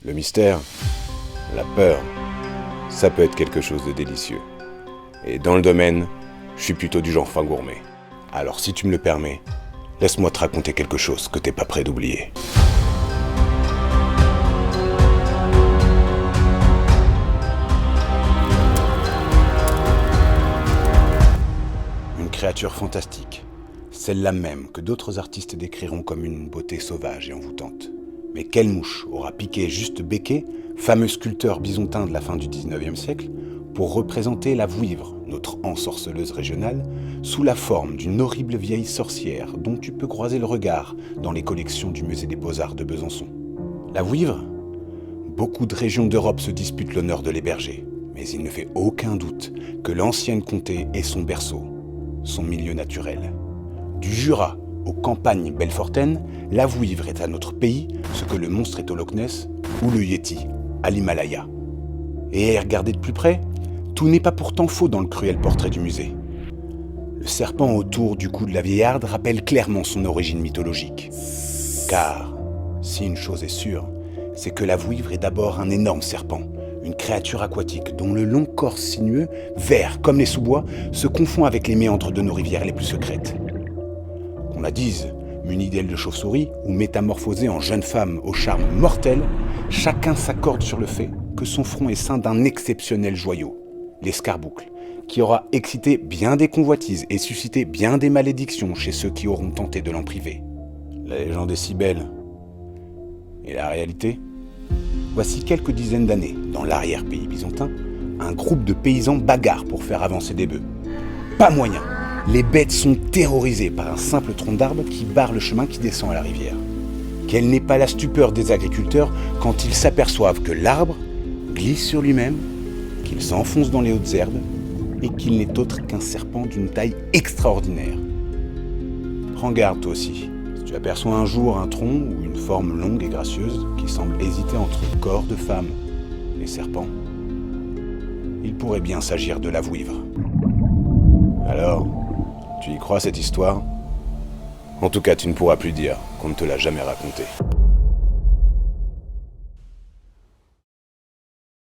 Le mystère, la peur, ça peut être quelque chose de délicieux. Et dans le domaine, je suis plutôt du genre fin gourmet. Alors si tu me le permets, laisse-moi te raconter quelque chose que t'es pas prêt d'oublier. Une créature fantastique, celle-là même que d'autres artistes décriront comme une beauté sauvage et envoûtante. Mais quelle mouche aura piqué Juste Becquet, fameux sculpteur bisontin de la fin du 19e siècle, pour représenter la Vouivre, notre ensorceleuse régionale, sous la forme d'une horrible vieille sorcière dont tu peux croiser le regard dans les collections du Musée des Beaux-Arts de Besançon. La Vouivre ? Beaucoup de régions d'Europe se disputent l'honneur de l'héberger, mais il ne fait aucun doute que l'ancienne comté est son berceau, son milieu naturel. Du Jura aux campagnes belfortaines, la Vouivre est à notre pays ce que le monstre est au Loch Ness ou le Yéti à l'Himalaya. Et à y regarder de plus près, tout n'est pas pourtant faux dans le cruel portrait du musée. Le serpent autour du cou de la vieillarde rappelle clairement son origine mythologique. Car, si une chose est sûre, c'est que la Vouivre est d'abord un énorme serpent, une créature aquatique dont le long corps sinueux, vert comme les sous-bois, se confond avec les méandres de nos rivières les plus secrètes. Qu'on la dise, munie d'ailes de chauve-souris ou métamorphosée en jeune femme au charme mortel, chacun s'accorde sur le fait que son front est ceint d'un exceptionnel joyau, l'escarboucle, qui aura excité bien des convoitises et suscité bien des malédictions chez ceux qui auront tenté de l'en priver. La légende est si belle. Et la réalité ? Voici quelques dizaines d'années, dans l'arrière-pays bisontin, un groupe de paysans bagarre pour faire avancer des bœufs. Pas moyen. Les bêtes sont terrorisées par un simple tronc d'arbre qui barre le chemin qui descend à la rivière. Quelle n'est pas la stupeur des agriculteurs quand ils s'aperçoivent que l'arbre glisse sur lui-même, qu'il s'enfonce dans les hautes herbes et qu'il n'est autre qu'un serpent d'une taille extraordinaire. Prends garde toi aussi, si tu aperçois un jour un tronc ou une forme longue et gracieuse qui semble hésiter entre corps de femme et serpent, il pourrait bien s'agir de la Vouivre. Alors, tu y crois cette histoire ? En tout cas, tu ne pourras plus dire qu'on ne te l'a jamais racontée.